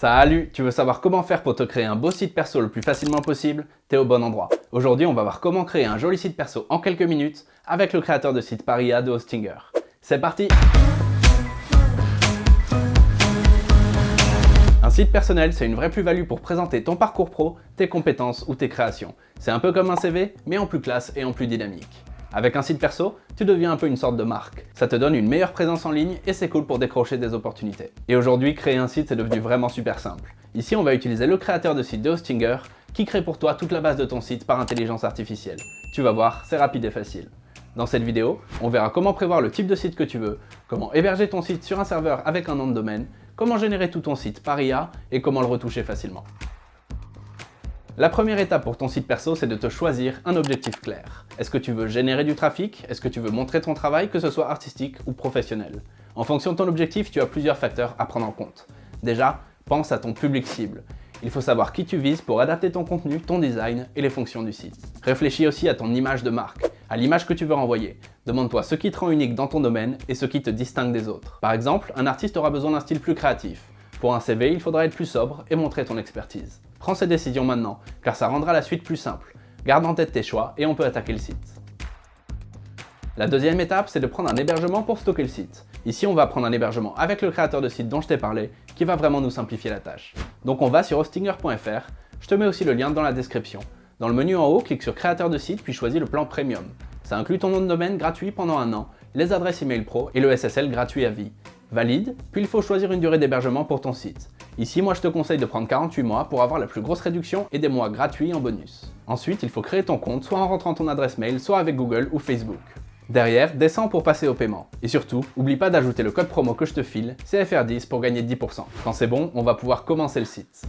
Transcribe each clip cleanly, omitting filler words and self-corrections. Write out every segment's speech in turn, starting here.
Salut, tu veux savoir comment faire pour te créer un beau site perso le plus facilement possible? T'es au bon endroit. Aujourd'hui, on va voir comment créer un joli site perso en quelques minutes avec le créateur de site Paria de Hostinger. C'est parti! Un site personnel, c'est une vraie plus-value pour présenter ton parcours pro, tes compétences ou tes créations. C'est un peu comme un CV, mais en plus classe et en plus dynamique. Avec un site perso, tu deviens un peu une sorte de marque. Ça te donne une meilleure présence en ligne et c'est cool pour décrocher des opportunités. Et aujourd'hui, créer un site, c'est devenu vraiment super simple. Ici, on va utiliser le créateur de site de Hostinger qui crée pour toi toute la base de ton site par intelligence artificielle. Tu vas voir, c'est rapide et facile. Dans cette vidéo, on verra comment prévoir le type de site que tu veux, comment héberger ton site sur un serveur avec un nom de domaine, comment générer tout ton site par IA et comment le retoucher facilement. La première étape pour ton site perso, c'est de te choisir un objectif clair. Est-ce que tu veux générer du trafic? Est-ce que tu veux montrer ton travail, que ce soit artistique ou professionnel? En fonction de ton objectif, tu as plusieurs facteurs à prendre en compte. Déjà, pense à ton public cible. Il faut savoir qui tu vises pour adapter ton contenu, ton design et les fonctions du site. Réfléchis aussi à ton image de marque, à l'image que tu veux renvoyer. Demande-toi ce qui te rend unique dans ton domaine et ce qui te distingue des autres. Par exemple, un artiste aura besoin d'un style plus créatif. Pour un CV, il faudra être plus sobre et montrer ton expertise. Prends ces décisions maintenant, car ça rendra la suite plus simple. Garde en tête tes choix et on peut attaquer le site. La deuxième étape, c'est de prendre un hébergement pour stocker le site. Ici, on va prendre un hébergement avec le créateur de site dont je t'ai parlé, qui va vraiment nous simplifier la tâche. Donc on va sur hostinger.fr, je te mets aussi le lien dans la description. Dans le menu en haut, clique sur créateur de site puis choisis le plan Premium. Ça inclut ton nom de domaine gratuit pendant 1 an, les adresses email pro et le SSL gratuit à vie. Valide, puis il faut choisir une durée d'hébergement pour ton site. Ici, moi je te conseille de prendre 48 mois pour avoir la plus grosse réduction et des mois gratuits en bonus. Ensuite, il faut créer ton compte soit en rentrant ton adresse mail, soit avec Google ou Facebook. Derrière, descends pour passer au paiement. Et surtout, oublie pas d'ajouter le code promo que je te file, CFR10 pour gagner 10%. Quand c'est bon, on va pouvoir commencer le site.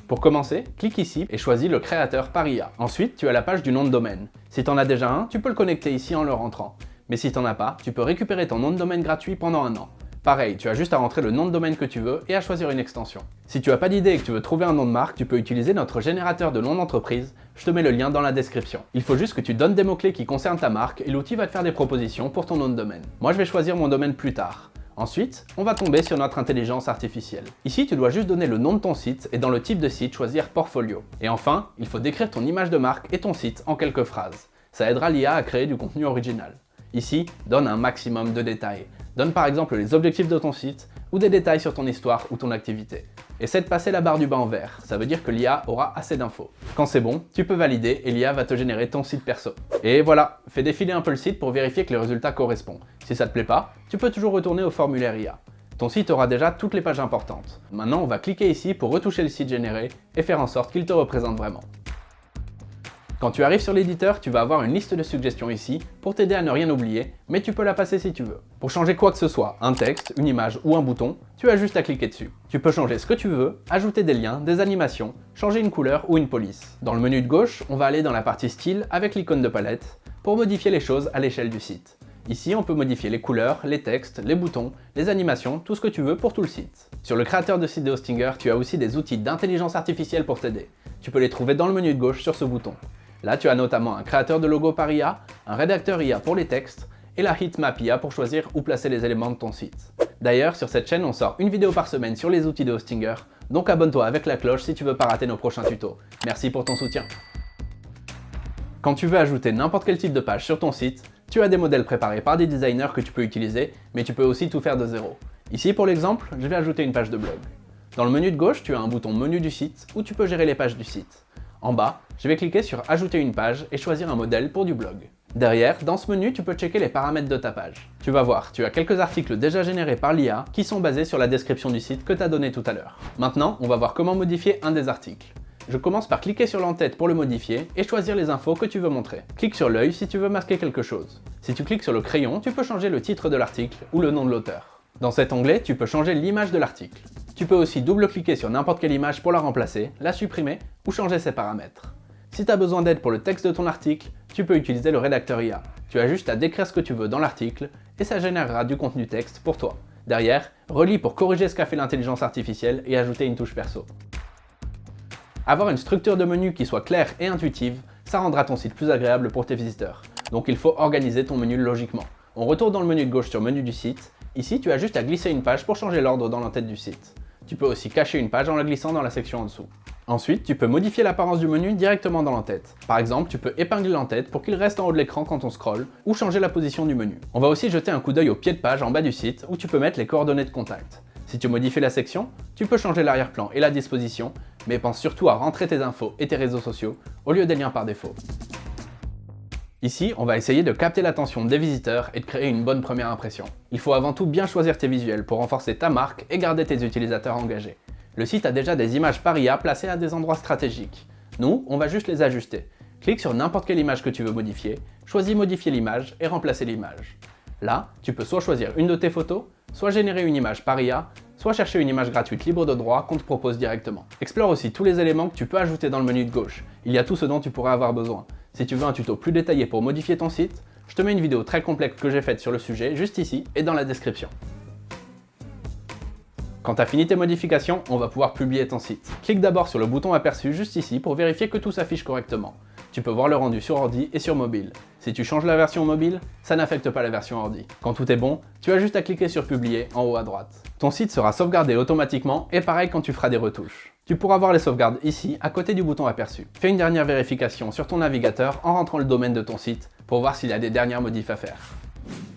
Pour commencer, clique ici et choisis le créateur par IA. Ensuite, tu as la page du nom de domaine. Si tu en as déjà un, tu peux le connecter ici en le rentrant. Mais si tu n'en as pas, tu peux récupérer ton nom de domaine gratuit pendant 1 an. Pareil, tu as juste à rentrer le nom de domaine que tu veux et à choisir une extension. Si tu n'as pas d'idée et que tu veux trouver un nom de marque, tu peux utiliser notre générateur de nom d'entreprise, je te mets le lien dans la description. Il faut juste que tu donnes des mots-clés qui concernent ta marque et l'outil va te faire des propositions pour ton nom de domaine. Moi je vais choisir mon domaine plus tard. Ensuite, on va tomber sur notre intelligence artificielle. Ici, tu dois juste donner le nom de ton site et dans le type de site, choisir portfolio. Et enfin, il faut décrire ton image de marque et ton site en quelques phrases. Ça aidera l'IA à créer du contenu original. Ici, donne un maximum de détails. Donne par exemple les objectifs de ton site ou des détails sur ton histoire ou ton activité. Essaie de passer la barre du bas en vert, ça veut dire que l'IA aura assez d'infos. Quand c'est bon, tu peux valider et l'IA va te générer ton site perso. Et voilà, fais défiler un peu le site pour vérifier que les résultats correspondent. Si ça te plaît pas, tu peux toujours retourner au formulaire IA. Ton site aura déjà toutes les pages importantes. Maintenant, on va cliquer ici pour retoucher le site généré et faire en sorte qu'il te représente vraiment. Quand tu arrives sur l'éditeur, tu vas avoir une liste de suggestions ici pour t'aider à ne rien oublier, mais tu peux la passer si tu veux. Pour changer quoi que ce soit, un texte, une image ou un bouton, tu as juste à cliquer dessus. Tu peux changer ce que tu veux, ajouter des liens, des animations, changer une couleur ou une police. Dans le menu de gauche, on va aller dans la partie style avec l'icône de palette pour modifier les choses à l'échelle du site. Ici, on peut modifier les couleurs, les textes, les boutons, les animations, tout ce que tu veux pour tout le site. Sur le créateur de site de Hostinger, tu as aussi des outils d'intelligence artificielle pour t'aider. Tu peux les trouver dans le menu de gauche sur ce bouton. Là, tu as notamment un créateur de logo par IA, un rédacteur IA pour les textes et la heatmap IA pour choisir où placer les éléments de ton site. D'ailleurs, sur cette chaîne, on sort une vidéo par semaine sur les outils de Hostinger, donc abonne-toi avec la cloche si tu veux pas rater nos prochains tutos. Merci pour ton soutien. Quand tu veux ajouter n'importe quel type de page sur ton site, tu as des modèles préparés par des designers que tu peux utiliser, mais tu peux aussi tout faire de zéro. Ici, pour l'exemple, je vais ajouter une page de blog. Dans le menu de gauche, tu as un bouton menu du site où tu peux gérer les pages du site. En bas, je vais cliquer sur Ajouter une page et choisir un modèle pour du blog. Derrière, dans ce menu, tu peux checker les paramètres de ta page. Tu vas voir, tu as quelques articles déjà générés par l'IA qui sont basés sur la description du site que tu as donné tout à l'heure. Maintenant, on va voir comment modifier un des articles. Je commence par cliquer sur l'entête pour le modifier et choisir les infos que tu veux montrer. Clique sur l'œil si tu veux masquer quelque chose. Si tu cliques sur le crayon, tu peux changer le titre de l'article ou le nom de l'auteur. Dans cet onglet, tu peux changer l'image de l'article. Tu peux aussi double-cliquer sur n'importe quelle image pour la remplacer, la supprimer ou changer ses paramètres. Si tu as besoin d'aide pour le texte de ton article, tu peux utiliser le rédacteur IA. Tu as juste à décrire ce que tu veux dans l'article et ça générera du contenu texte pour toi. Derrière, relis pour corriger ce qu'a fait l'intelligence artificielle et ajouter une touche perso. Avoir une structure de menu qui soit claire et intuitive, ça rendra ton site plus agréable pour tes visiteurs. Donc il faut organiser ton menu logiquement. On retourne dans le menu de gauche sur menu du site. Ici, tu as juste à glisser une page pour changer l'ordre dans l'entête du site. Tu peux aussi cacher une page en la glissant dans la section en dessous. Ensuite, tu peux modifier l'apparence du menu directement dans l'entête. Par exemple, tu peux épingler l'entête pour qu'il reste en haut de l'écran quand on scrolle, ou changer la position du menu. On va aussi jeter un coup d'œil au pied de page en bas du site où tu peux mettre les coordonnées de contact. Si tu modifies la section, tu peux changer l'arrière-plan et la disposition, mais pense surtout à rentrer tes infos et tes réseaux sociaux au lieu des liens par défaut. Ici, on va essayer de capter l'attention des visiteurs et de créer une bonne première impression. Il faut avant tout bien choisir tes visuels pour renforcer ta marque et garder tes utilisateurs engagés. Le site a déjà des images par IA placées à des endroits stratégiques. Nous, on va juste les ajuster. Clique sur n'importe quelle image que tu veux modifier, choisis modifier l'image et remplacer l'image. Là, tu peux soit choisir une de tes photos, soit générer une image par IA, soit chercher une image gratuite libre de droit qu'on te propose directement. Explore aussi tous les éléments que tu peux ajouter dans le menu de gauche. Il y a tout ce dont tu pourrais avoir besoin. Si tu veux un tuto plus détaillé pour modifier ton site, je te mets une vidéo très complète que j'ai faite sur le sujet juste ici et dans la description. Quand tu as fini tes modifications, on va pouvoir publier ton site. Clique d'abord sur le bouton aperçu juste ici pour vérifier que tout s'affiche correctement. Tu peux voir le rendu sur ordi et sur mobile. Si tu changes la version mobile, ça n'affecte pas la version ordi. Quand tout est bon, tu as juste à cliquer sur publier en haut à droite. Ton site sera sauvegardé automatiquement et pareil quand tu feras des retouches. Tu pourras voir les sauvegardes ici, à côté du bouton aperçu. Fais une dernière vérification sur ton navigateur en rentrant le domaine de ton site pour voir s'il y a des dernières modifs à faire.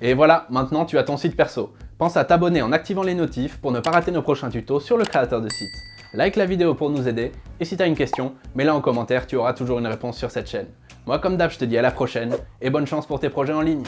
Et voilà, maintenant tu as ton site perso. Pense à t'abonner en activant les notifs pour ne pas rater nos prochains tutos sur le créateur de site. Like la vidéo pour nous aider, et si tu as une question, mets-la en commentaire, tu auras toujours une réponse sur cette chaîne. Moi comme d'hab, je te dis à la prochaine, et bonne chance pour tes projets en ligne.